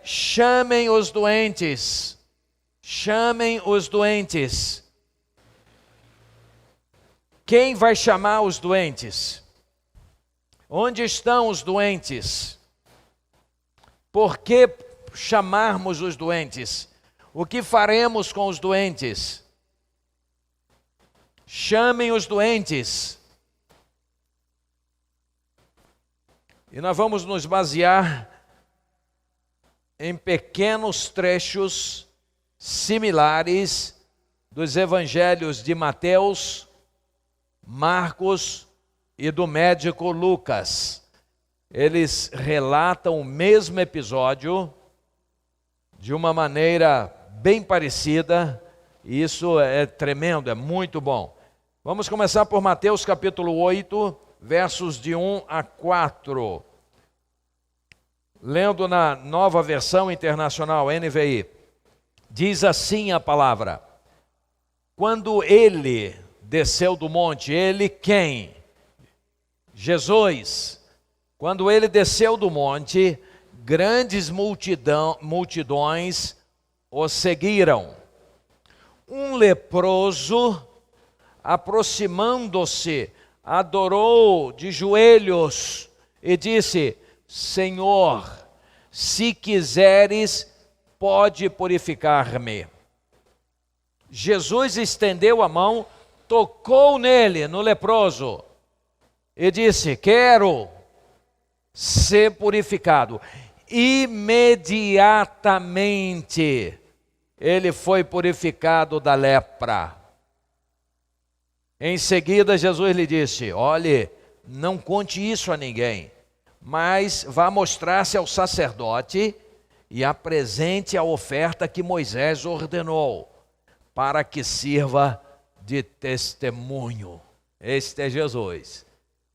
chamem os doentes. Chamem os doentes. Quem vai chamar os doentes? Onde estão os doentes? Por que chamarmos os doentes? O que faremos com os doentes? Chamem os doentes. E nós vamos nos basear em pequenos trechos similares dos evangelhos de Mateus, Marcos e do médico Lucas. Eles relatam o mesmo episódio de uma maneira bem parecida, e isso é tremendo, é muito bom. Vamos começar por Mateus capítulo 8, versos de 1 a 4. Lendo na Nova Versão Internacional, NVI, diz assim a palavra: quando ele desceu do monte, ele quem? Jesus. Quando ele desceu do monte, grandes multidões o seguiram. Um leproso, aproximando-se, adorou de joelhos e disse: Senhor, se quiseres, pode purificar-me. Jesus estendeu a mão, tocou nele, no leproso, e disse: quero ser purificado. Imediatamente ele foi purificado da lepra. Em seguida Jesus lhe disse: olhe, não conte isso a ninguém, mas vá mostrar-se ao sacerdote e apresente a oferta que Moisés ordenou, para que sirva de testemunho. Este é Jesus,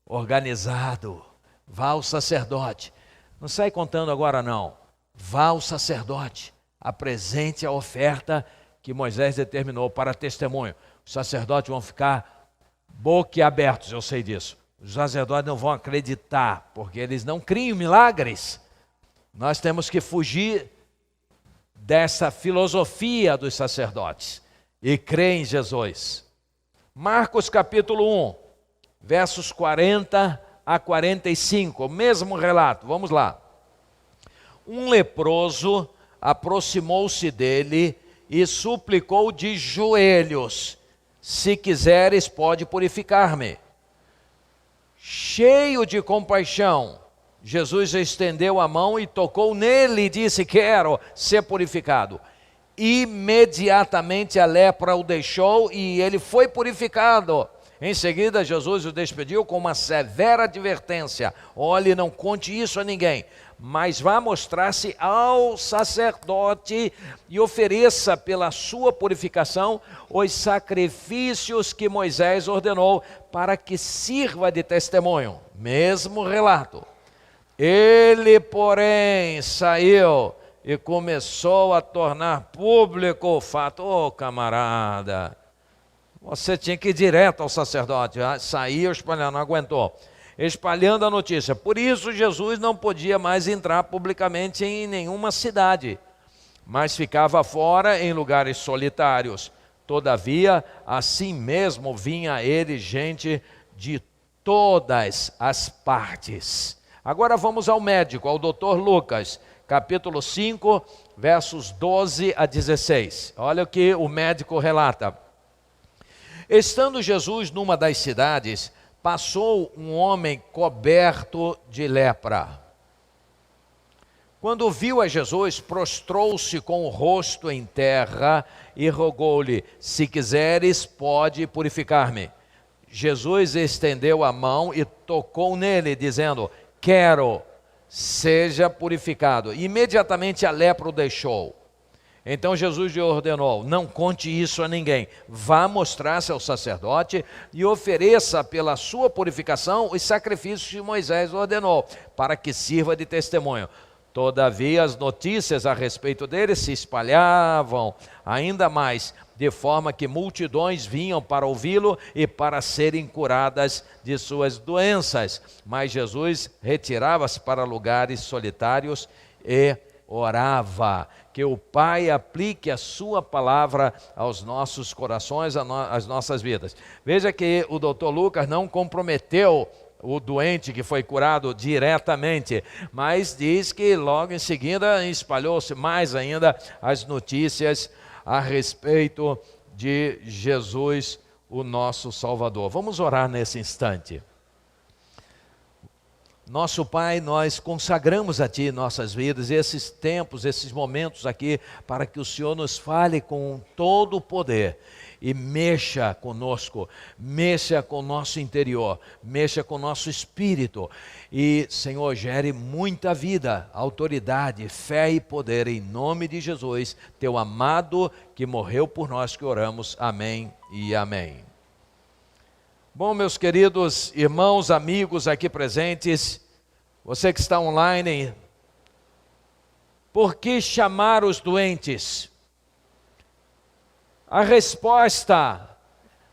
organizado. Vá ao sacerdote. Não sai contando agora não. Vá ao sacerdote, apresente a oferta que Moisés determinou para testemunho. Os sacerdotes vão ficar boquiabertos, eu sei disso. Os sacerdotes não vão acreditar, porque eles não criam milagres. Nós temos que fugir dessa filosofia dos sacerdotes e crer em Jesus. Marcos capítulo 1, versos 40 a 45, o mesmo relato, vamos lá. Um leproso aproximou-se dele e suplicou de joelhos: se quiseres, pode purificar-me. Cheio de compaixão, Jesus estendeu a mão e tocou nele e disse: quero ser purificado. Imediatamente a lepra o deixou e ele foi purificado. Em seguida, Jesus o despediu com uma severa advertência: olhe, não conte isso a ninguém, mas vá mostrar-se ao sacerdote e ofereça pela sua purificação os sacrifícios que Moisés ordenou, para que sirva de testemunho. Mesmo relato. Ele, porém, saiu e começou a tornar público o fato. Ô, camarada, você tinha que ir direto ao sacerdote. Saiu espalhando, não aguentou. Espalhando a notícia. Por isso Jesus não podia mais entrar publicamente em nenhuma cidade, mas ficava fora em lugares solitários. Todavia, assim mesmo vinha a ele gente de todas as partes. Agora vamos ao médico, ao doutor Lucas, capítulo 5, versos 12 a 16. Olha o que o médico relata. Estando Jesus numa das cidades, passou um homem coberto de lepra. Quando viu a Jesus, prostrou-se com o rosto em terra e rogou-lhe: se quiseres, pode purificar-me. Jesus estendeu a mão e tocou nele, dizendo: quero, seja purificado. Imediatamente a lepra o deixou. Então Jesus lhe ordenou: não conte isso a ninguém, vá mostrar-se ao sacerdote e ofereça pela sua purificação os sacrifícios que Moisés ordenou, para que sirva de testemunho. Todavia as notícias a respeito dele se espalhavam ainda mais, de forma que multidões vinham para ouvi-lo e para serem curadas de suas doenças. Mas Jesus retirava-se para lugares solitários e orava. Que o Pai aplique a sua palavra aos nossos corações, às nossas vidas. Veja que o Dr. Lucas não comprometeu o doente que foi curado diretamente, mas diz que logo em seguida espalhou-se mais ainda as notícias a respeito de Jesus, o nosso Salvador. Vamos orar nesse instante. Nosso Pai, nós consagramos a Ti nossas vidas, esses tempos, esses momentos aqui, para que o Senhor nos fale com todo o poder e mexa conosco, mexa com o nosso interior, mexa com o nosso espírito. E, Senhor, gere muita vida, autoridade, fé e poder, em nome de Jesus, Teu amado que morreu por nós, que oramos. Amém e amém. Bom, meus queridos irmãos, amigos aqui presentes, você que está online, por que chamar os doentes? A resposta,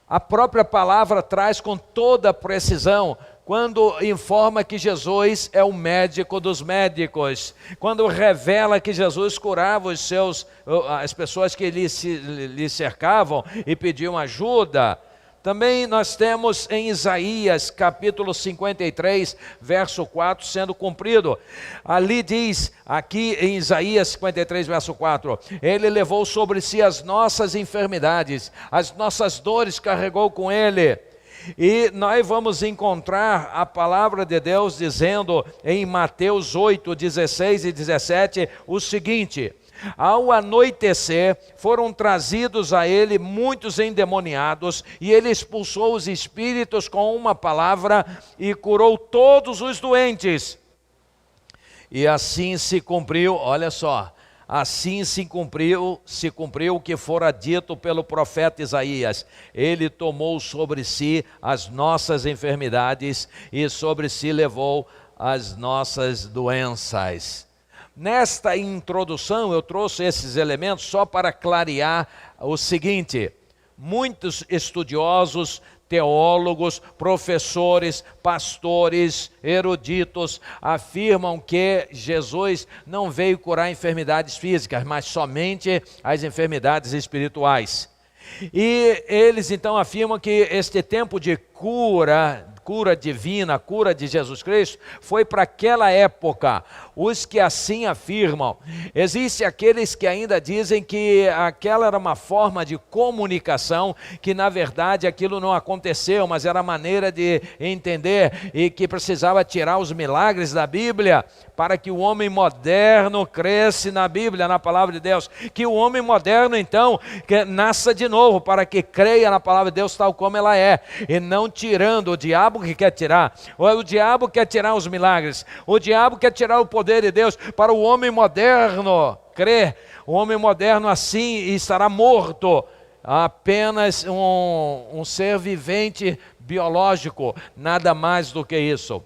a própria palavra traz com toda precisão, quando informa que Jesus é o médico dos médicos, quando revela que Jesus curava as pessoas que lhe cercavam e pediam ajuda. Também nós temos em Isaías capítulo 53, verso 4, sendo cumprido. Ali diz, aqui em Isaías 53, verso 4, Ele levou sobre si as nossas enfermidades, as nossas dores carregou com Ele. E nós vamos encontrar a palavra de Deus dizendo em Mateus 8, 16 e 17 o seguinte: ao anoitecer, foram trazidos a ele muitos endemoniados, e ele expulsou os espíritos com uma palavra e curou todos os doentes. E assim se cumpriu, olha só, assim se cumpriu o que fora dito pelo profeta Isaías. Ele tomou sobre si as nossas enfermidades e sobre si levou as nossas doenças. Nesta introdução eu trouxe esses elementos só para clarear o seguinte: muitos estudiosos, teólogos, professores, pastores, eruditos afirmam que Jesus não veio curar enfermidades físicas, mas somente as enfermidades espirituais. E eles então afirmam que este tempo de cura divina, cura de Jesus Cristo, foi para aquela época. Os que assim afirmam, existem aqueles que ainda dizem que aquela era uma forma de comunicação, que na verdade aquilo não aconteceu, mas era a maneira de entender e que precisava tirar os milagres da Bíblia, para que o homem moderno cresce na Bíblia, na palavra de Deus, que o homem moderno então nasça de novo, para que creia na palavra de Deus tal como ela é, e não tirando. O diabo que quer tirar, o diabo quer tirar os milagres, o diabo quer tirar o poder de Deus, para o homem moderno crer. O homem moderno assim estará morto, apenas um ser vivente biológico, nada mais do que isso.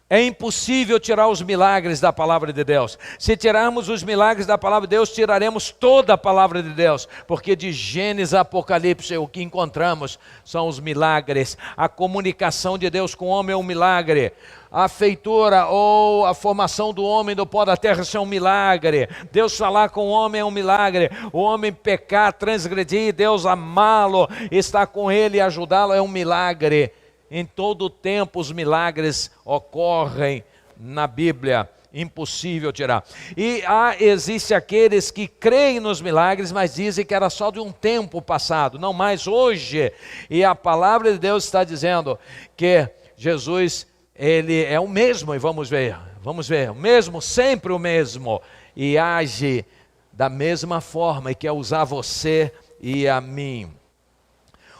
É impossível tirar os milagres da palavra de Deus. Se tirarmos os milagres da palavra de Deus, tiraremos toda a palavra de Deus, porque de Gênesis a Apocalipse o que encontramos são os milagres. A comunicação de Deus com o homem é um milagre. A feitura ou a formação do homem do pó da terra, isso é um milagre. Deus falar com o homem é um milagre. O homem pecar, transgredir, Deus amá-lo, estar com ele e ajudá-lo é um milagre. Em todo o tempo os milagres ocorrem na Bíblia, impossível tirar. E existe aqueles que creem nos milagres, mas dizem que era só de um tempo passado, não mais hoje. E a palavra de Deus está dizendo que Jesus, Ele é o mesmo, e vamos ver, o mesmo, sempre o mesmo, e age da mesma forma, e quer usar você e a mim.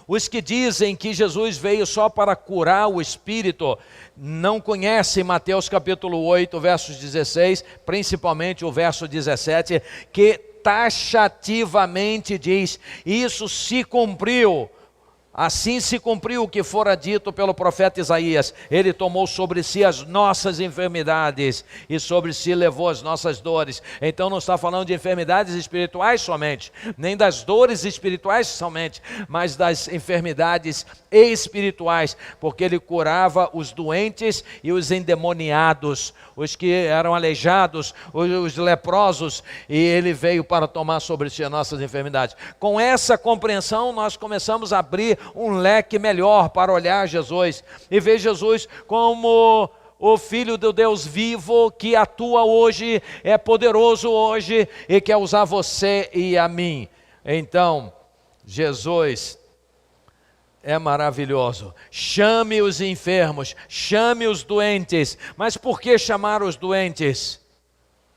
Os que dizem que Jesus veio só para curar o espírito, não conhecem Mateus capítulo 8, versos 16, principalmente o verso 17, que taxativamente diz: isso se cumpriu Assim se cumpriu o que fora dito pelo profeta Isaías. Ele tomou sobre si as nossas enfermidades e sobre si levou as nossas dores. Então não está falando de enfermidades espirituais somente, nem das dores espirituais somente, mas das enfermidades espirituais, porque ele curava os doentes e os endemoniados, os que eram aleijados, os leprosos, e ele veio para tomar sobre si as nossas enfermidades. Com essa compreensão nós começamos a abrir um leque melhor para olhar Jesus e ver Jesus como o Filho do Deus vivo que atua hoje, é poderoso hoje e quer usar você e a mim. Então, Jesus é maravilhoso. Chame os enfermos, chame os doentes. Mas por que chamar os doentes?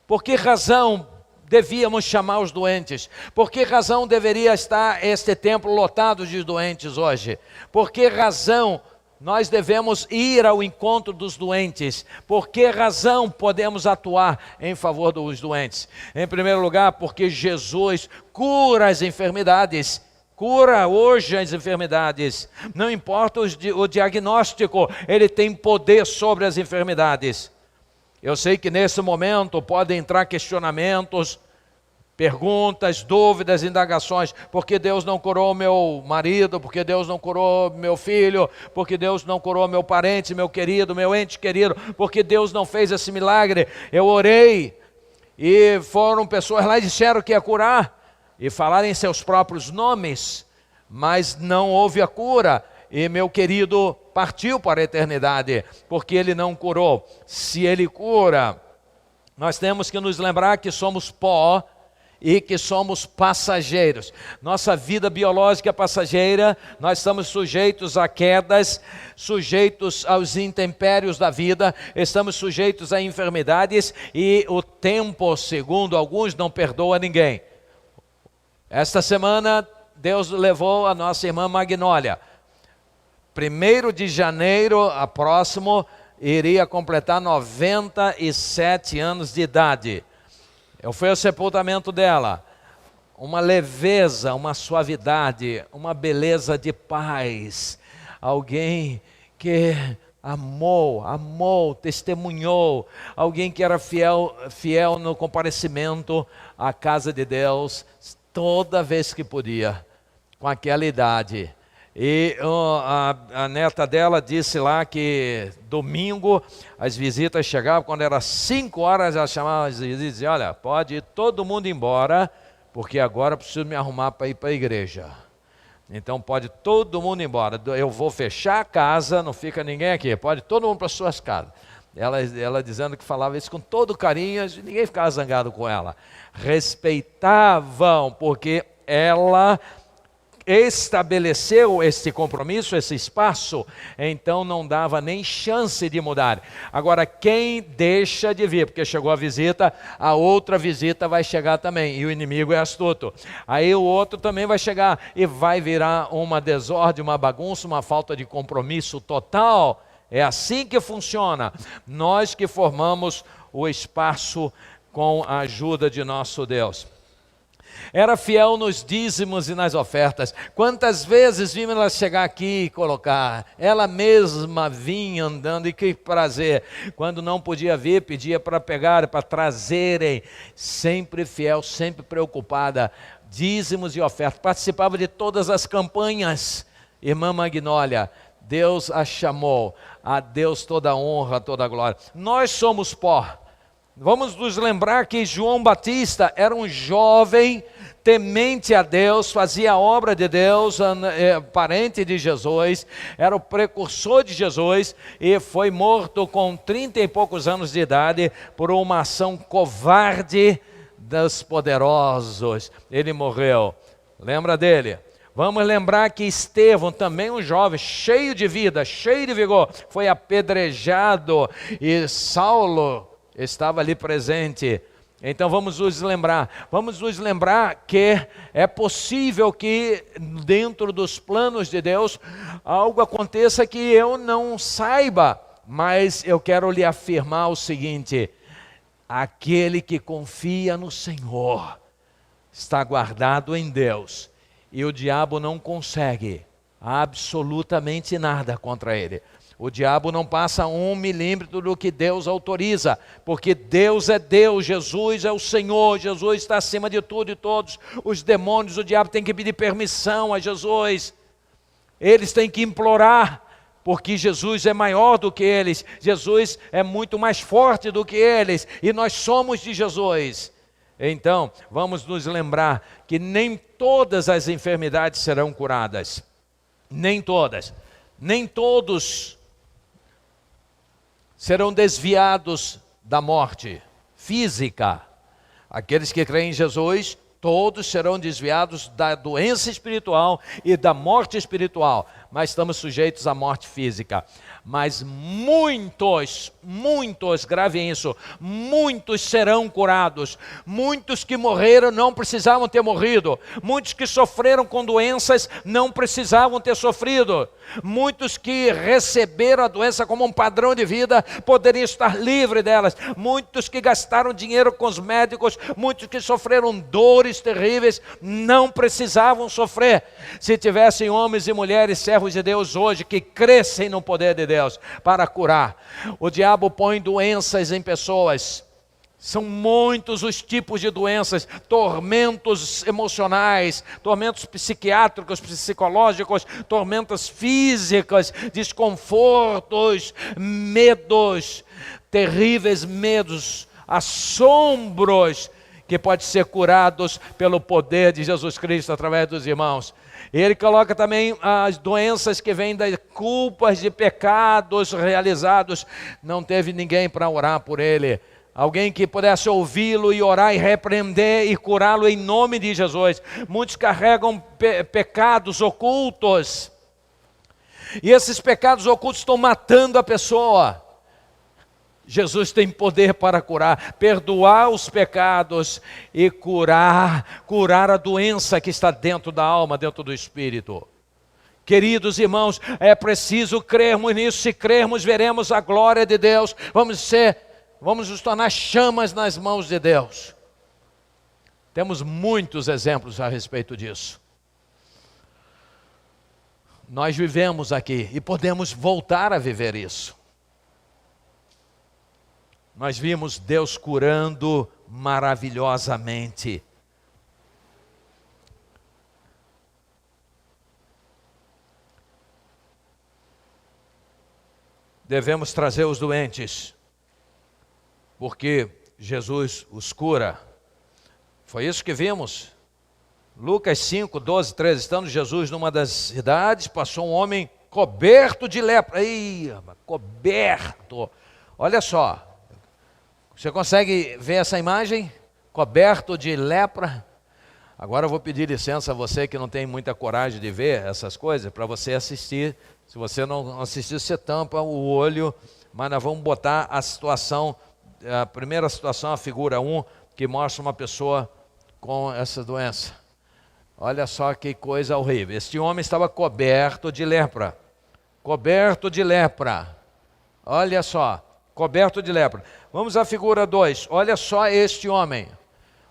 Por que razão devíamos chamar os doentes? Por que razão deveria estar este templo lotado de doentes hoje? Por que razão nós devemos ir ao encontro dos doentes? Por que razão podemos atuar em favor dos doentes? Em primeiro lugar, porque Jesus cura as enfermidades. Cura hoje as enfermidades. Não importa o diagnóstico, Ele tem poder sobre as enfermidades. Eu sei que nesse momento podem entrar questionamentos, perguntas, dúvidas, indagações. Por que Deus não curou meu marido? Por que Deus não curou meu filho? Por que Deus não curou meu parente, meu querido, meu ente querido? Por que Deus não fez esse milagre? Eu orei e foram pessoas lá e disseram que ia curar e falaram em seus próprios nomes, mas não houve a cura. E meu querido partiu para a eternidade, porque ele não curou. Se ele cura, nós temos que nos lembrar que somos pó e que somos passageiros. Nossa vida biológica é passageira, nós estamos sujeitos a quedas, sujeitos aos intempérios da vida, estamos sujeitos a enfermidades e o tempo, segundo alguns, não perdoa ninguém. Esta semana, Deus levou a nossa irmã Magnólia. 1º de janeiro, a próximo, iria completar 97 anos de idade. Eu fui ao sepultamento dela. Uma leveza, uma suavidade, uma beleza de paz. Alguém que amou, testemunhou. Alguém que era fiel no comparecimento à casa de Deus, toda vez que podia, com aquela idade. E a neta dela disse lá que domingo as visitas chegavam, quando era 5 horas ela chamava as visitas e dizia: olha, pode ir todo mundo embora, porque agora eu preciso me arrumar para ir para a igreja. Então pode todo mundo embora, eu vou fechar a casa, não fica ninguém aqui, pode todo mundo para suas casas. Ela dizendo que falava isso com todo carinho, ninguém ficava zangado com ela. Respeitavam, porque ela estabeleceu esse compromisso, esse espaço, então não dava nem chance de mudar. Agora, quem deixa de vir, porque chegou a visita, a outra visita vai chegar também, e o inimigo é astuto. Aí o outro também vai chegar, e vai virar uma desordem, uma bagunça, uma falta de compromisso total. É assim que funciona. Nós que formamos o espaço com a ajuda de nosso Deus. Era fiel nos dízimos e nas ofertas. Quantas vezes vimos ela chegar aqui e colocar? Ela mesma vinha andando, e que prazer. Quando não podia vir, pedia para pegar, para trazerem. Sempre fiel, sempre preocupada. Dízimos e ofertas. Participava de todas as campanhas. Irmã Magnólia, Deus a chamou. A Deus toda a honra, toda a glória. Nós somos pó. Vamos nos lembrar que João Batista era um jovem temente a Deus, fazia a obra de Deus, parente de Jesus, era o precursor de Jesus e foi morto com 30 e poucos anos de idade por uma ação covarde dos poderosos. Ele morreu. Lembra dele? Vamos lembrar que Estevão, também um jovem, cheio de vida, cheio de vigor, foi apedrejado e Saulo estava ali presente. Então vamos nos lembrar que é possível que dentro dos planos de Deus algo aconteça que eu não saiba, mas eu quero lhe afirmar o seguinte: aquele que confia no Senhor está guardado em Deus, e o diabo não consegue Absolutamente nada contra ele. O diabo não passa 1 milímetro do que Deus autoriza, porque Deus é Deus, Jesus é o Senhor, Jesus está acima de tudo e todos. Os demônios, o diabo tem que pedir permissão a Jesus, eles têm que implorar, porque Jesus é maior do que eles, Jesus é muito mais forte do que eles, e nós somos de Jesus. Então, vamos nos lembrar que nem todas as enfermidades serão curadas, nem todas, nem todos serão desviados da morte física. Aqueles que creem em Jesus, todos serão desviados da doença espiritual e da morte espiritual, mas estamos sujeitos à morte física. Mas muitos, gravem isso, muitos serão curados. Muitos que morreram não precisavam ter morrido. Muitos que sofreram com doenças não precisavam ter sofrido. Muitos que receberam a doença como um padrão de vida poderiam estar livres delas. Muitos que gastaram dinheiro com os médicos, muitos que sofreram dores terríveis, não precisavam sofrer. Se tivessem homens e mulheres, servos de Deus hoje, que crescem no poder de Deus para curar. O diabo põe doenças em pessoas. São muitos os tipos de doenças, tormentos emocionais, tormentos psiquiátricos, psicológicos, tormentas físicas, desconfortos, medos, terríveis medos, assombros, que podem ser curados pelo poder de Jesus Cristo através dos irmãos. Ele coloca também as doenças que vêm das culpas de pecados realizados. Não teve ninguém para orar por ele. Alguém que pudesse ouvi-lo e orar e repreender e curá-lo em nome de Jesus. Muitos carregam pecados ocultos. E esses pecados ocultos estão matando a pessoa. Jesus tem poder para curar, perdoar os pecados e curar a doença que está dentro da alma, dentro do espírito. Queridos irmãos, é preciso crermos nisso. Se crermos, veremos a glória de Deus. Vamos nos tornar chamas nas mãos de Deus. Temos muitos exemplos a respeito disso. Nós vivemos aqui e podemos voltar a viver isso. Nós vimos Deus curando maravilhosamente. Devemos trazer os doentes, porque Jesus os cura. Foi isso que vimos. Lucas 5, 12, 13. Estando Jesus numa das cidades, passou um homem coberto de lepra. Coberto. Olha só. Você consegue ver essa imagem? Coberto de lepra. Agora eu vou pedir licença a você que não tem muita coragem de ver essas coisas, para você assistir. Se você não assistir, você tampa o olho. Mas nós vamos botar a situação, a primeira situação, a figura 1, que mostra uma pessoa com essa doença. Olha só que coisa horrível. Este homem estava coberto de lepra. Coberto de lepra. Olha só. Coberto de lepra. Vamos à figura 2. Olha só este homem.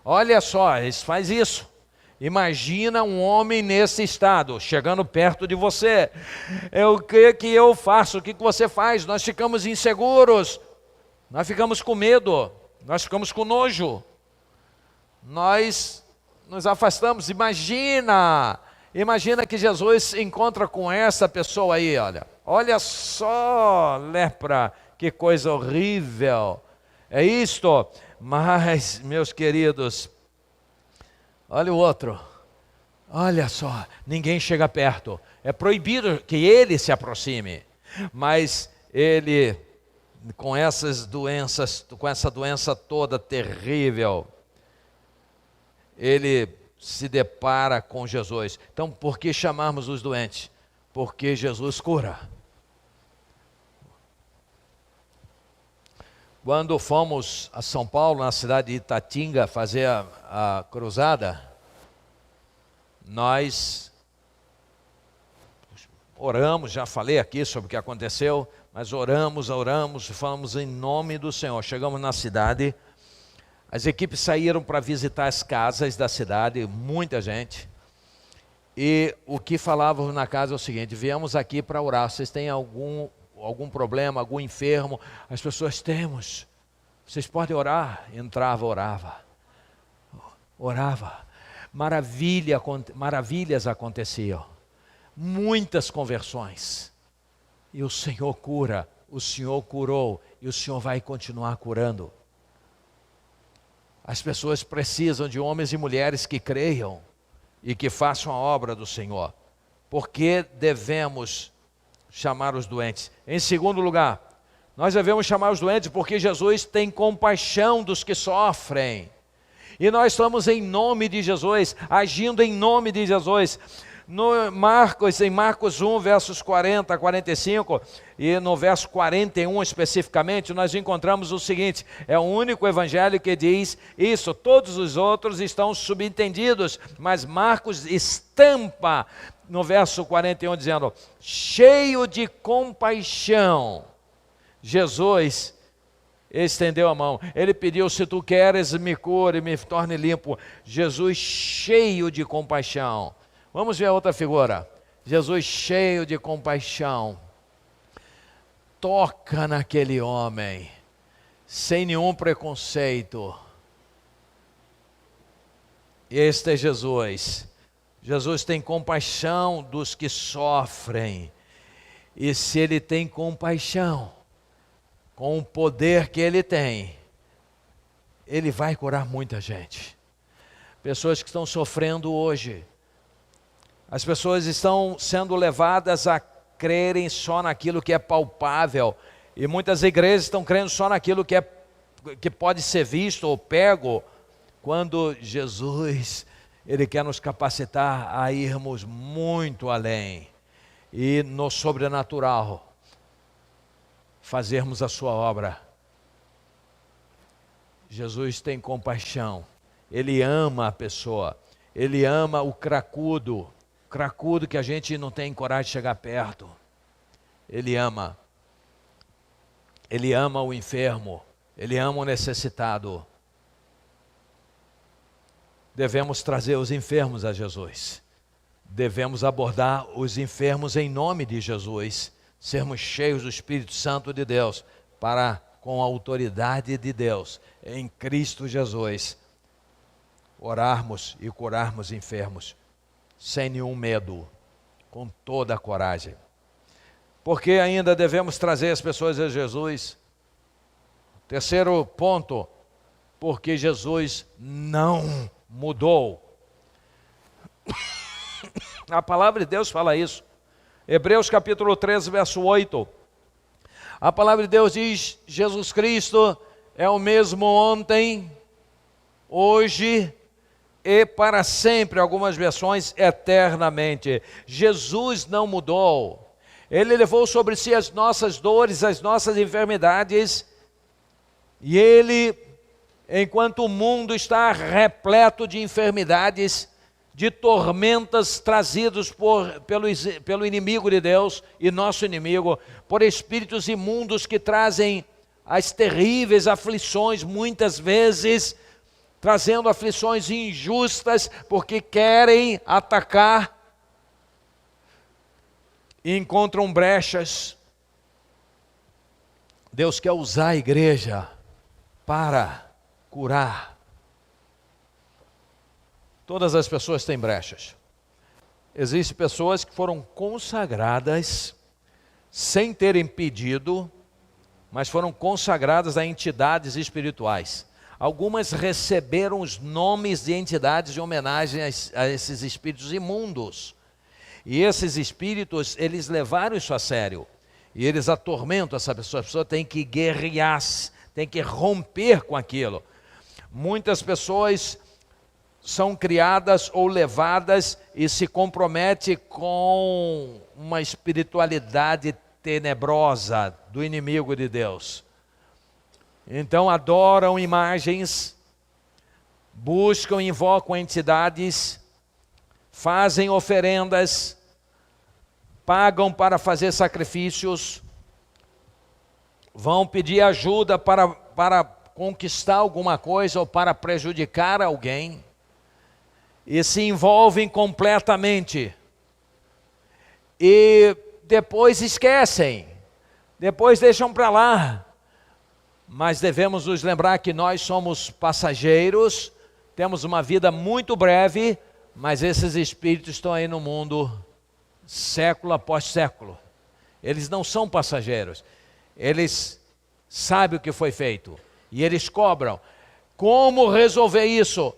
Olha só, ele faz isso. Imagina um homem nesse estado, chegando perto de você. O que eu faço? O que você faz? Nós ficamos inseguros. Nós ficamos com medo. Nós ficamos com nojo. Nós nos afastamos. Imagina que Jesus encontra com essa pessoa aí, olha. Olha só, lepra. Que coisa horrível, é isto. Mas, meus queridos, olha o outro, olha só, ninguém chega perto, é proibido que ele se aproxime, mas ele, com essas doenças, com essa doença toda terrível, ele se depara com Jesus. Então, por que chamarmos os doentes? Porque Jesus cura. Quando fomos a São Paulo, na cidade de Itatinga, fazer a cruzada, nós oramos, já falei aqui sobre o que aconteceu, mas oramos, falamos em nome do Senhor. Chegamos na cidade, as equipes saíram para visitar as casas da cidade, muita gente, E o que falávamos na casa é o seguinte: viemos aqui para orar. Vocês têm algum problema, algum enfermo? As pessoas: temos. Vocês podem orar? Entrava, orava. Maravilhas aconteciam. Muitas conversões. E o Senhor cura, o Senhor curou e o Senhor vai continuar curando. As pessoas precisam de homens e mulheres que creiam e que façam a obra do Senhor. Por que devemos chamar os doentes? Em segundo lugar, nós devemos chamar os doentes porque Jesus tem compaixão dos que sofrem. E nós estamos em nome de Jesus, agindo em nome de Jesus. Em Marcos 1, versos 40 a 45, e no verso 41 especificamente, nós encontramos o seguinte: é o único evangelho que diz isso, todos os outros estão subentendidos, mas Marcos estampa no verso 41 dizendo: cheio de compaixão, Jesus estendeu a mão, ele pediu: se tu queres, me cure, me torne limpo. Jesus cheio de compaixão. Vamos ver a outra figura. Jesus cheio de compaixão, toca naquele homem, sem nenhum preconceito. Este é Jesus. Jesus tem compaixão dos que sofrem. E se ele tem compaixão, com o poder que ele tem, ele vai curar muita gente. Pessoas que estão sofrendo hoje. As pessoas estão sendo levadas a crerem só naquilo que é palpável. E muitas igrejas estão crendo só naquilo que pode ser visto ou pego. Quando Jesus, ele quer nos capacitar a irmos muito além. E no sobrenatural, fazermos a sua obra. Jesus tem compaixão. Ele ama a pessoa. Ele ama o cracudo que a gente não tem coragem de chegar perto. Ele ama o enfermo, ele ama o necessitado. Devemos trazer os enfermos a Jesus, devemos abordar os enfermos em nome de Jesus, sermos cheios do Espírito Santo de Deus, para, com a autoridade de Deus, em Cristo Jesus, orarmos e curarmos enfermos, sem nenhum medo, com toda a coragem. Porque ainda devemos trazer as pessoas a Jesus. Terceiro ponto, porque Jesus não mudou. A palavra de Deus fala isso. Hebreus capítulo 13, verso 8. A palavra de Deus diz: Jesus Cristo é o mesmo ontem, hoje e para sempre, algumas versões eternamente. Jesus não mudou. Ele levou sobre si as nossas dores, as nossas enfermidades. E ele, enquanto o mundo está repleto de enfermidades, de tormentas trazidas pelo inimigo de Deus e nosso inimigo, por espíritos imundos que trazem as terríveis aflições, muitas vezes trazendo aflições injustas, porque querem atacar e encontram brechas. Deus quer usar a igreja para curar. Todas as pessoas têm brechas. Existem pessoas que foram consagradas sem terem pedido, mas foram consagradas a entidades espirituais. Algumas receberam os nomes de entidades em homenagem a esses espíritos imundos. E esses espíritos, eles levaram isso a sério. E eles atormentam essa pessoa. A pessoa tem que guerrear, tem que romper com aquilo. Muitas pessoas são criadas ou levadas e se comprometem com uma espiritualidade tenebrosa do inimigo de Deus. Então adoram imagens, buscam e invocam entidades, fazem oferendas, pagam para fazer sacrifícios, vão pedir ajuda para conquistar alguma coisa ou para prejudicar alguém. e se envolvem completamente. E depois esquecem, depois deixam para lá. Mas devemos nos lembrar que nós somos passageiros, temos uma vida muito breve, mas esses espíritos estão aí no mundo século após século. Eles não são passageiros, eles sabem o que foi feito e eles cobram. Como resolver isso?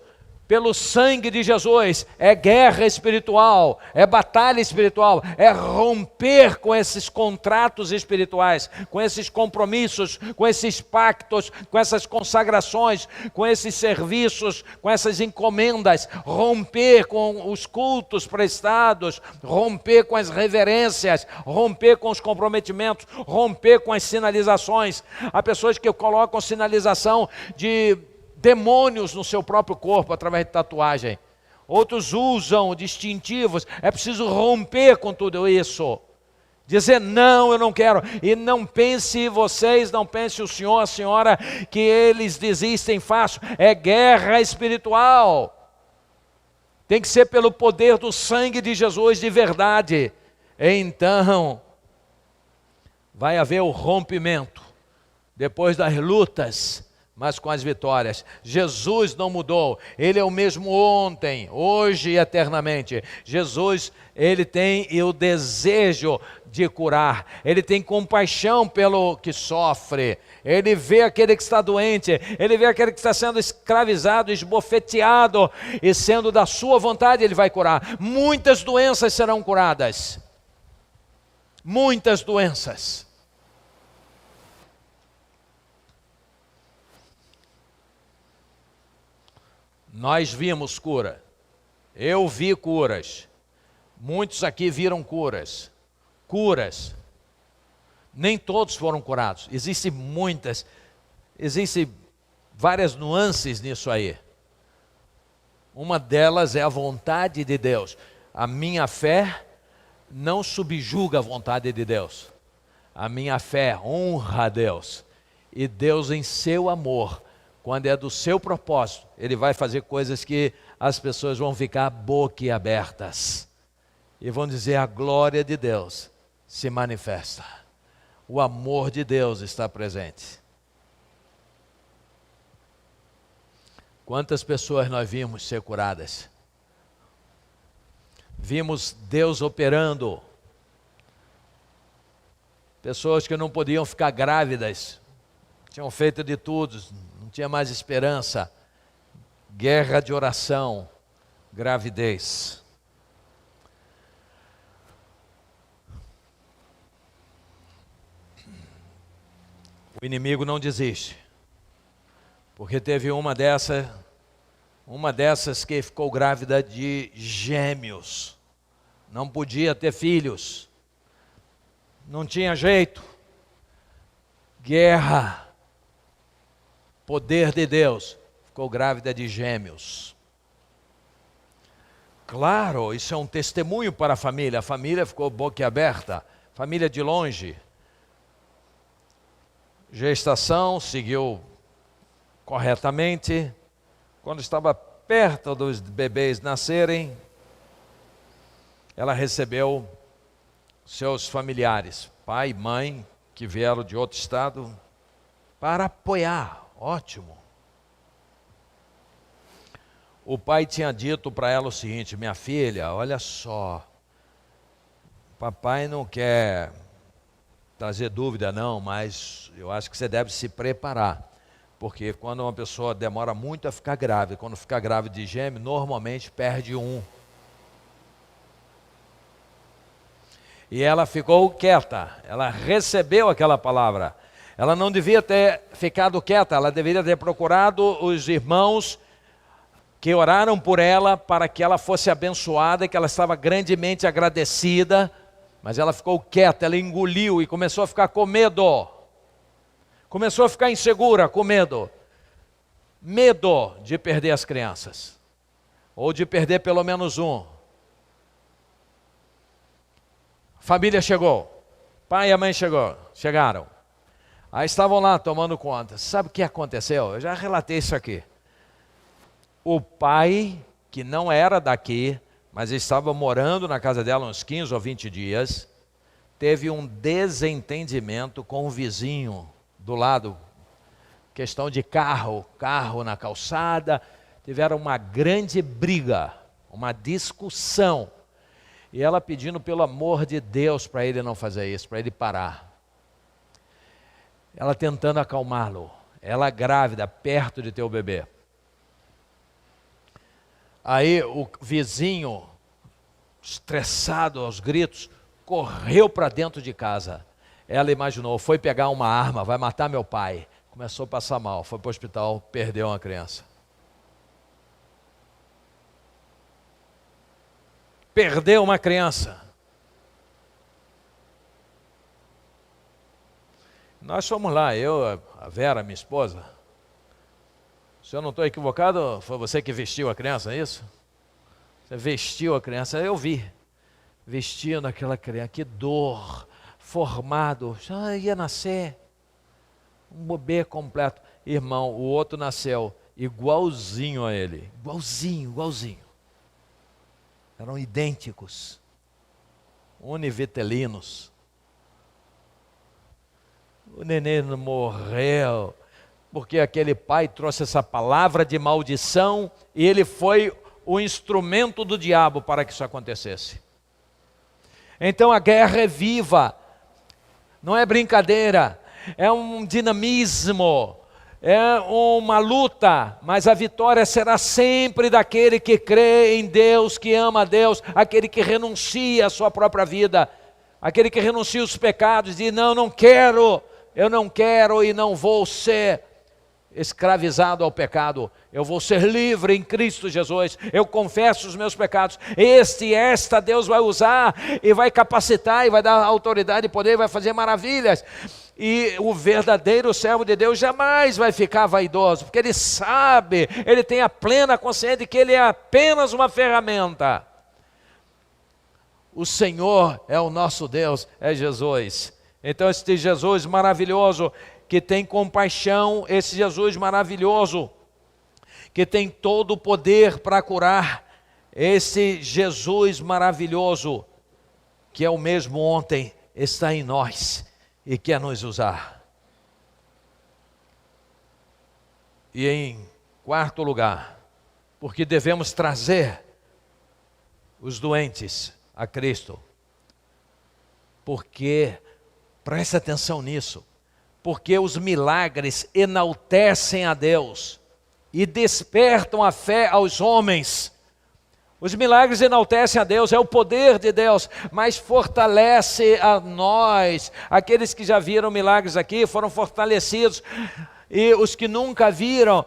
Pelo sangue de Jesus. É guerra espiritual, é batalha espiritual, é romper com esses contratos espirituais, com esses compromissos, com esses pactos, com essas consagrações, com esses serviços, com essas encomendas, romper com os cultos prestados, romper com as reverências, romper com os comprometimentos, romper com as sinalizações. Há pessoas que colocam sinalização de demônios no seu próprio corpo através de tatuagem. Outros usam distintivos. É preciso romper com tudo isso. Dizer não, eu não quero. E não pense vocês, não pense o senhor, a senhora, que eles desistem fácil. É guerra espiritual. Tem que ser pelo poder do sangue de Jesus de verdade. Então, vai haver o rompimento. Depois das lutas, mas com as vitórias. Jesus não mudou, Ele é o mesmo ontem, hoje e eternamente. Jesus, Ele tem o desejo de curar, Ele tem compaixão pelo que sofre, Ele vê aquele que está doente, Ele vê aquele que está sendo escravizado, esbofeteado, e sendo da sua vontade Ele vai curar. Muitas doenças serão curadas, muitas doenças. Nós vimos cura, eu vi curas, muitos aqui viram curas, nem todos foram curados, existem várias nuances nisso aí. Uma delas é a vontade de Deus. A minha fé não subjuga a vontade de Deus, a minha fé honra a Deus, e Deus em seu amor, quando é do seu propósito, Ele vai fazer coisas que as pessoas vão ficar boquiabertas. E vão dizer, a glória de Deus se manifesta. O amor de Deus está presente. Quantas pessoas nós vimos ser curadas? Vimos Deus operando. Pessoas que não podiam ficar grávidas, tinham feito de tudo, não tinha mais esperança. Guerra de oração, gravidez. O inimigo não desiste, porque teve uma dessas que ficou grávida de gêmeos, não podia ter filhos, não tinha jeito. Guerra. Poder de Deus, ficou grávida de gêmeos. Claro, isso é um testemunho para a família ficou boquiaberta, família de longe. Gestação seguiu corretamente. Quando estava perto dos bebês nascerem, ela recebeu seus familiares, pai e mãe, que vieram de outro estado, para apoiar. Ótimo. O pai tinha dito para ela o seguinte: minha filha, olha só, papai não quer trazer dúvida não, mas eu acho que você deve se preparar, porque quando uma pessoa demora muito a ficar grávida, quando fica grávida de gêmeo, normalmente perde um. E ela ficou quieta, ela recebeu aquela palavra. Ela não devia ter ficado quieta, ela deveria ter procurado os irmãos que oraram por ela para que ela fosse abençoada, que ela estava grandemente agradecida, mas ela ficou quieta, ela engoliu e começou a ficar com medo. Começou a ficar insegura, com medo. Medo de perder as crianças, ou de perder pelo menos um. A família chegou, pai e a mãe chegaram. Aí estavam lá tomando conta. Sabe o que aconteceu? Eu já relatei isso aqui. O pai, que não era daqui, mas estava morando na casa dela uns 15 ou 20 dias, teve um desentendimento com o vizinho do lado, questão de carro na calçada, tiveram uma grande briga, uma discussão, e ela pedindo pelo amor de Deus para ele não fazer isso, para ele parar. Ela tentando acalmá-lo, ela grávida, perto de ter o bebê. Aí o vizinho, estressado aos gritos, correu para dentro de casa. Ela imaginou, foi pegar uma arma, vai matar meu pai. Começou a passar mal, foi para o hospital, perdeu uma criança. Perdeu uma criança. Nós fomos lá, eu, a Vera, minha esposa. Se eu não estou equivocado, foi você que vestiu a criança, é isso? Você vestiu a criança, eu vi. Vestindo aquela criança, que dor, formado, já ia nascer. Um bebê completo. Irmão, o outro nasceu igualzinho a ele. Igualzinho. Eram idênticos. Univitelinos. O neném morreu, porque aquele pai trouxe essa palavra de maldição e ele foi o instrumento do diabo para que isso acontecesse. Então a guerra é viva, não é brincadeira, é um dinamismo, é uma luta, mas a vitória será sempre daquele que crê em Deus, que ama a Deus, aquele que renuncia à sua própria vida, aquele que renuncia os pecados e diz, não quero, eu não quero e não vou ser escravizado ao pecado, eu vou ser livre em Cristo Jesus, eu confesso os meus pecados, esta Deus vai usar e vai capacitar e vai dar autoridade e poder, vai fazer maravilhas. E o verdadeiro servo de Deus jamais vai ficar vaidoso, porque ele sabe, ele tem a plena consciência de que ele é apenas uma ferramenta. O Senhor é o nosso Deus, é Jesus. Então este Jesus maravilhoso, que tem compaixão, esse Jesus maravilhoso, que tem todo o poder para curar, esse Jesus maravilhoso, que é o mesmo ontem, está em nós e quer nos usar. E em quarto lugar, porque devemos trazer os doentes a Cristo, porque, preste atenção nisso, porque os milagres enaltecem a Deus e despertam a fé aos homens. Os milagres enaltecem a Deus, é o poder de Deus, mas fortalece a nós. Aqueles que já viram milagres aqui foram fortalecidos, e os que nunca viram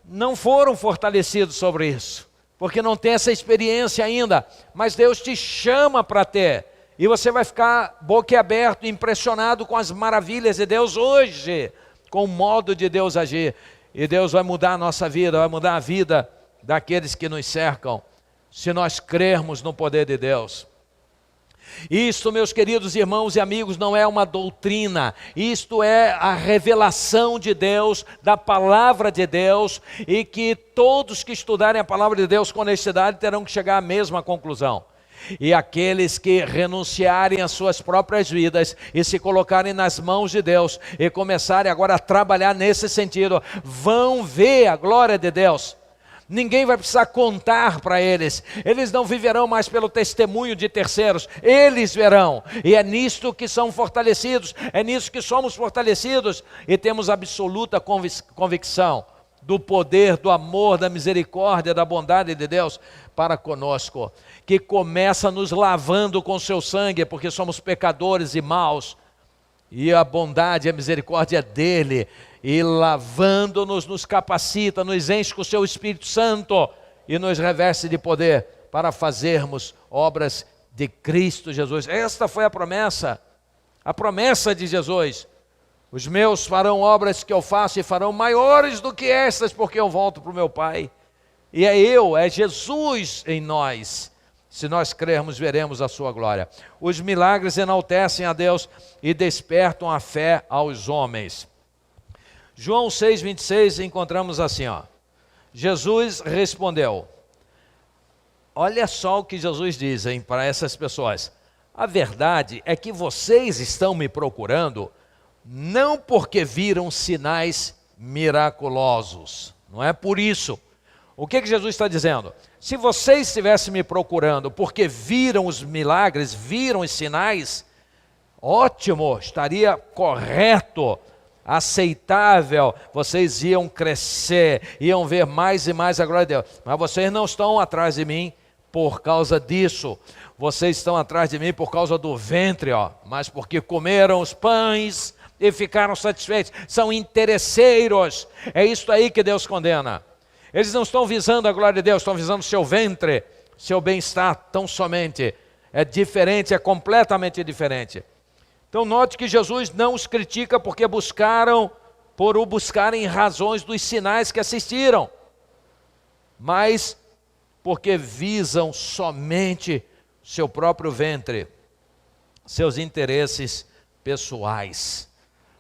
não foram fortalecidos sobre isso, porque não tem essa experiência ainda, mas Deus te chama para ter. E você vai ficar boquiaberto, impressionado com as maravilhas de Deus hoje, com o modo de Deus agir. E Deus vai mudar a nossa vida, vai mudar a vida daqueles que nos cercam, se nós crermos no poder de Deus. Isto, meus queridos irmãos e amigos, não é uma doutrina, isto é a revelação de Deus, da palavra de Deus, e que todos que estudarem a palavra de Deus com honestidade terão que chegar à mesma conclusão. E aqueles que renunciarem às suas próprias vidas e se colocarem nas mãos de Deus e começarem agora a trabalhar nesse sentido, vão ver a glória de Deus. Ninguém vai precisar contar para eles, eles não viverão mais pelo testemunho de terceiros, eles verão, e é nisto que são fortalecidos, é nisso que somos fortalecidos, e temos absoluta convicção do poder, do amor, da misericórdia, da bondade de Deus para conosco, que começa nos lavando com seu sangue, porque somos pecadores e maus, e a bondade e a misericórdia dele, e lavando-nos, nos capacita, nos enche com o seu Espírito Santo, e nos reveste de poder para fazermos obras de Cristo Jesus. Esta foi a promessa de Jesus. Os meus farão obras que eu faço e farão maiores do que estas, porque eu volto para o meu Pai. E é Jesus em nós. Se nós crermos, veremos a sua glória. Os milagres enaltecem a Deus e despertam a fé aos homens. João 6,26 encontramos assim, Jesus respondeu: olha só o que Jesus diz para essas pessoas. A verdade é que vocês estão me procurando não porque viram sinais miraculosos. Não é por isso. O que Jesus está dizendo? Se vocês estivessem me procurando porque viram os milagres, viram os sinais, ótimo, estaria correto, aceitável, vocês iam crescer, iam ver mais e mais a glória de Deus. Mas vocês não estão atrás de mim por causa disso. Vocês estão atrás de mim por causa do ventre, mas porque comeram os pães e ficaram satisfeitos. São interesseiros. É isso aí que Deus condena. Eles não estão visando a glória de Deus, estão visando seu ventre, seu bem-estar tão somente. É diferente, é completamente diferente. Então note que Jesus não os critica porque por o buscarem razões dos sinais que assistiram, mas porque visam somente seu próprio ventre, seus interesses pessoais.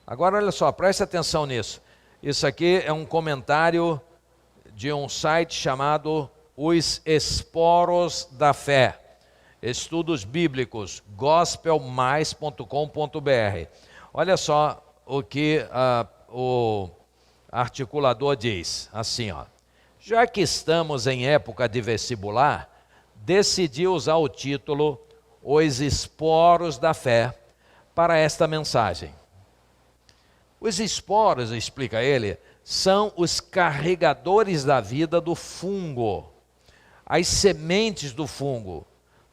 Agora olha só, preste atenção nisso. Isso aqui é um comentário de um site chamado Os Esporos da Fé. Estudos bíblicos, gospelmais.com.br. Olha só o que o articulador diz, assim, já que estamos em época de vestibular, decidi usar o título Os Esporos da Fé para esta mensagem. Os esporos, explica ele, são os carregadores da vida do fungo, as sementes do fungo.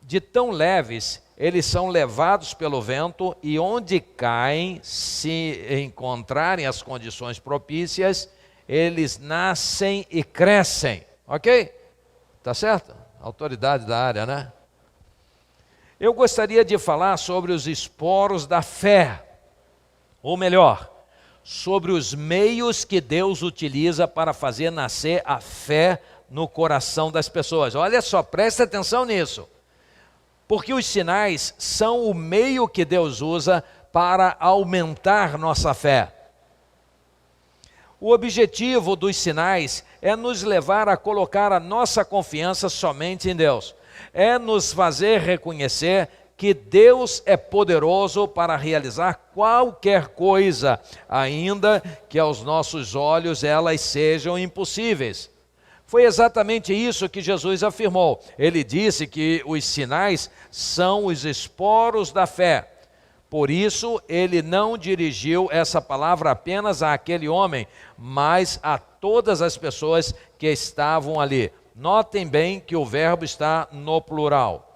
De tão leves, eles são levados pelo vento e onde caem, se encontrarem as condições propícias, eles nascem e crescem. Ok? Tá certo? Autoridade da área, né? Eu gostaria de falar sobre os esporos da fé, ou melhor, sobre os meios que Deus utiliza para fazer nascer a fé no coração das pessoas. Olha só, presta atenção nisso. Porque os sinais são o meio que Deus usa para aumentar nossa fé. O objetivo dos sinais é nos levar a colocar a nossa confiança somente em Deus. É nos fazer reconhecer que Deus é poderoso para realizar qualquer coisa, ainda que aos nossos olhos elas sejam impossíveis. Foi exatamente isso que Jesus afirmou. Ele disse que os sinais são os esporos da fé. Por isso, ele não dirigiu essa palavra apenas àquele homem, mas a todas as pessoas que estavam ali. Notem bem que o verbo está no plural.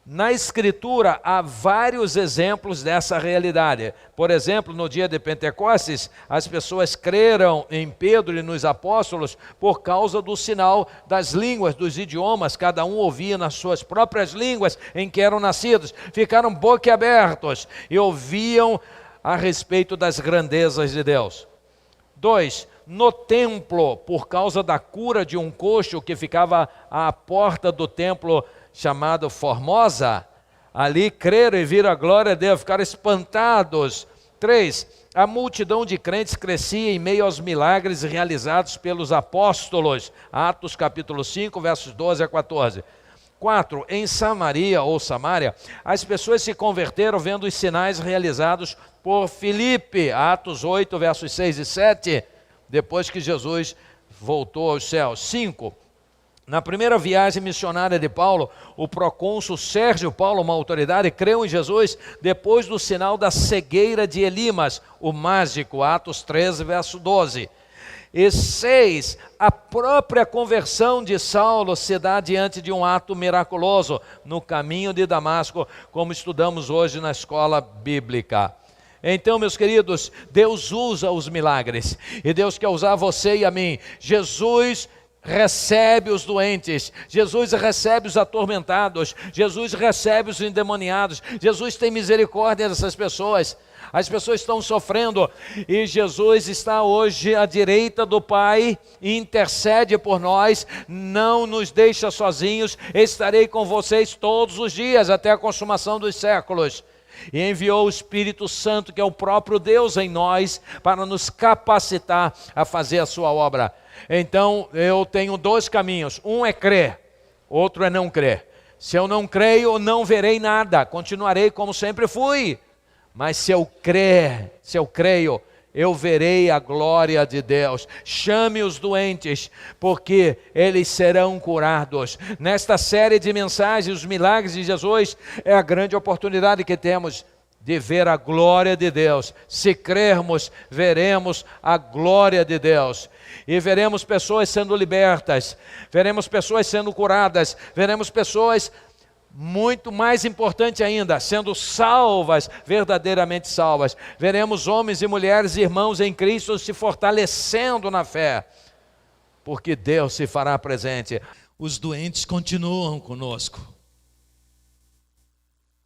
Na Escritura há vários exemplos dessa realidade. Por exemplo, no dia de Pentecostes, as pessoas creram em Pedro e nos apóstolos por causa do sinal das línguas, dos idiomas. Cada um ouvia nas suas próprias línguas em que eram nascidos. Ficaram boquiabertos e ouviam a respeito das grandezas de Deus. 2. No templo, por causa da cura de um coxo que ficava à porta do templo chamado Formosa, ali creram e viram a glória de Deus, ficaram espantados. 3. A multidão de crentes crescia em meio aos milagres realizados pelos apóstolos. Atos capítulo 5, versos 12 a 14. 4. Em Samaria ou Samária, as pessoas se converteram vendo os sinais realizados por Filipe. Atos 8, versos 6 e 7, depois que Jesus voltou aos céus. 5. Na primeira viagem missionária de Paulo, o procônsul Sérgio Paulo, uma autoridade, creu em Jesus depois do sinal da cegueira de Elimas, o mágico, Atos 13, verso 12. E 6, a própria conversão de Saulo se dá diante de um ato miraculoso no caminho de Damasco, como estudamos hoje na escola bíblica. Então, meus queridos, Deus usa os milagres, e Deus quer usar você e a mim. Jesus recebe os doentes, Jesus recebe os atormentados, Jesus recebe os endemoniados, Jesus tem misericórdia dessas pessoas. As pessoas estão sofrendo e Jesus está hoje à direita do Pai e intercede por nós, não nos deixa sozinhos, estarei com vocês todos os dias até a consumação dos séculos. E enviou o Espírito Santo, que é o próprio Deus em nós, para nos capacitar a fazer a sua obra. Então eu tenho dois caminhos, um é crer, outro é não crer. Se eu não creio, não verei nada, continuarei como sempre fui. Mas se eu creio, eu verei a glória de Deus. Chame os doentes, porque eles serão curados. Nesta série de mensagens, os milagres de Jesus, é a grande oportunidade que temos de ver a glória de Deus. Se crermos, veremos a glória de Deus. E veremos pessoas sendo libertas, veremos pessoas sendo curadas, veremos pessoas, muito mais importante ainda, sendo salvas, verdadeiramente salvas. Veremos homens e mulheres, irmãos em Cristo, se fortalecendo na fé, porque Deus se fará presente. Os doentes continuam conosco.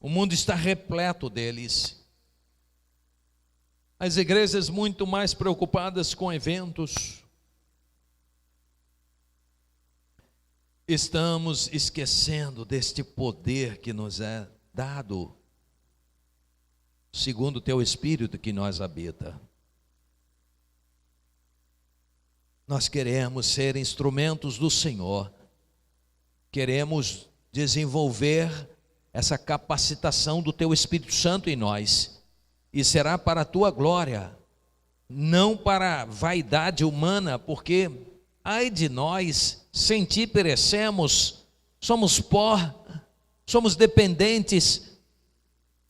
O mundo está repleto deles. As igrejas muito mais preocupadas com eventos. Estamos esquecendo deste poder que nos é dado, segundo o teu Espírito que nós habita. Nós queremos ser instrumentos do Senhor, queremos desenvolver essa capacitação do teu Espírito Santo em nós, e será para a tua glória, não para a vaidade humana, porque ai de nós, sem ti perecemos, somos pó, somos dependentes,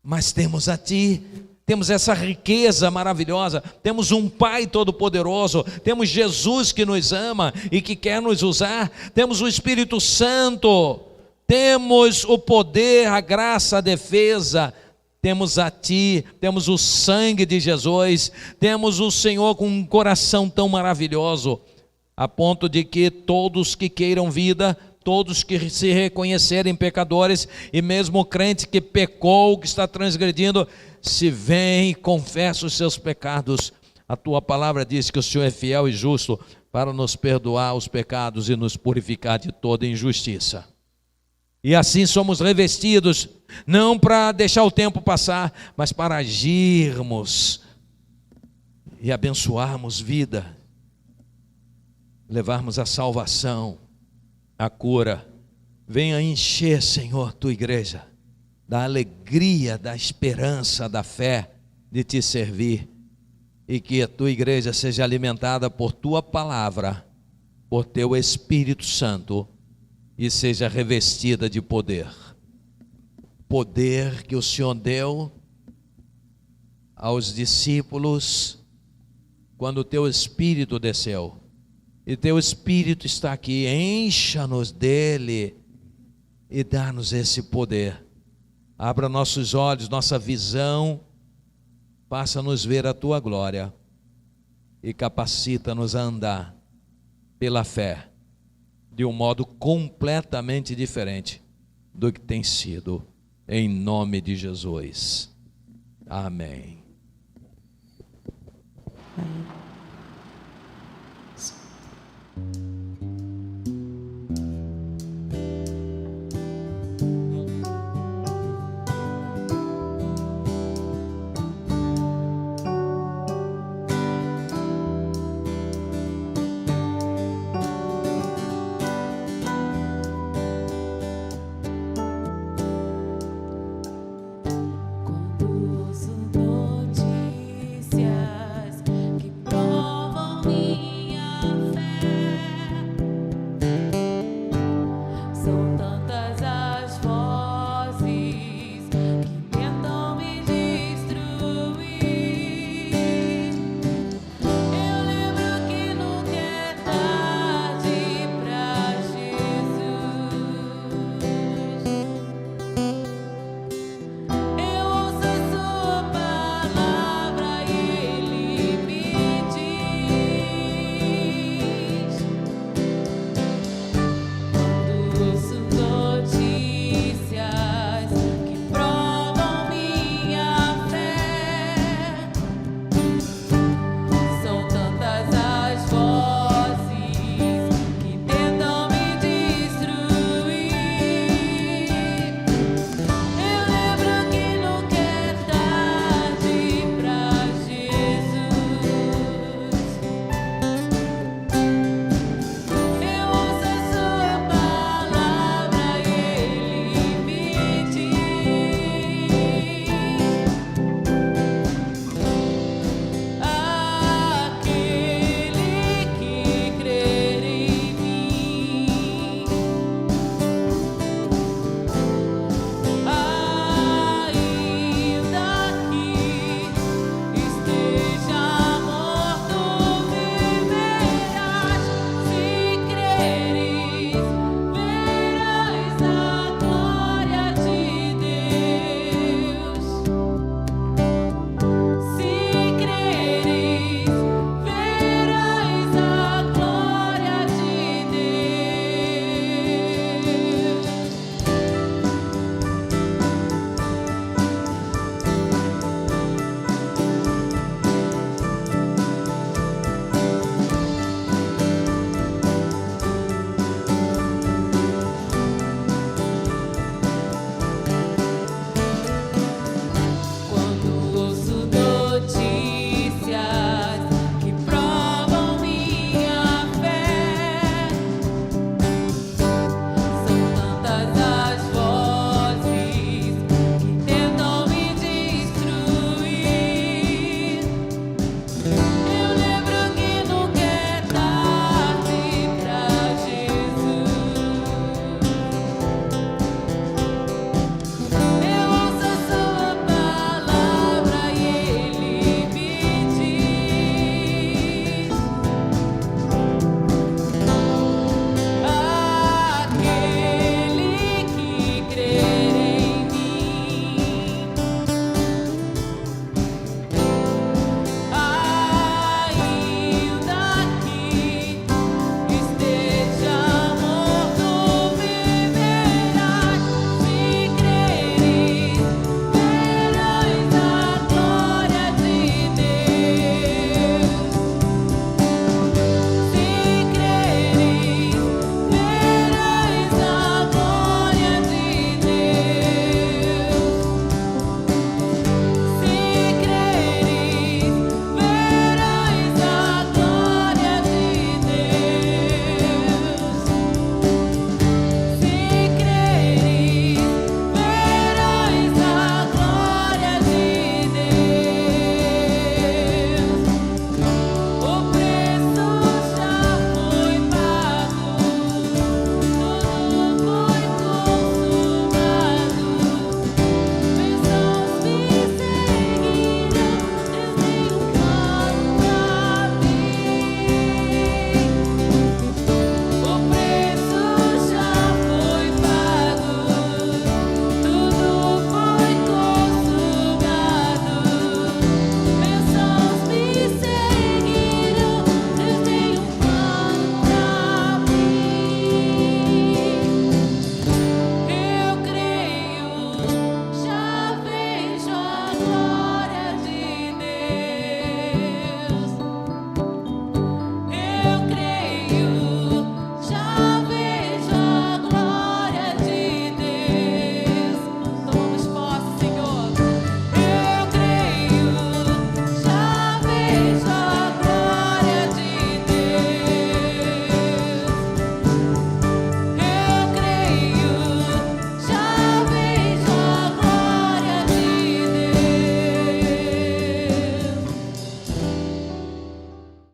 mas temos a ti, temos essa riqueza maravilhosa, temos um Pai todo-poderoso, temos Jesus que nos ama e que quer nos usar, temos o Espírito Santo, temos o poder, a graça, a defesa, temos a ti, temos o sangue de Jesus, temos o Senhor com um coração tão maravilhoso, a ponto de que todos que queiram vida, todos que se reconhecerem pecadores, e mesmo o crente que pecou, que está transgredindo, se vem e confessa os seus pecados. A tua palavra diz que o Senhor é fiel e justo para nos perdoar os pecados e nos purificar de toda injustiça. E assim somos revestidos, não para deixar o tempo passar, mas para agirmos e abençoarmos vida, levarmos a salvação, a cura. Venha encher, Senhor, tua igreja, da alegria, da esperança, da fé de te servir, e que a tua igreja seja alimentada por tua palavra, por teu Espírito Santo, e seja revestida de poder. Poder que o Senhor deu aos discípulos quando o teu Espírito desceu. E teu Espírito está aqui, encha-nos dele e dá-nos esse poder. Abra nossos olhos, nossa visão, faça-nos ver a tua glória e capacita-nos a andar pela fé de um modo completamente diferente do que tem sido, em nome de Jesus. Amém. Amém.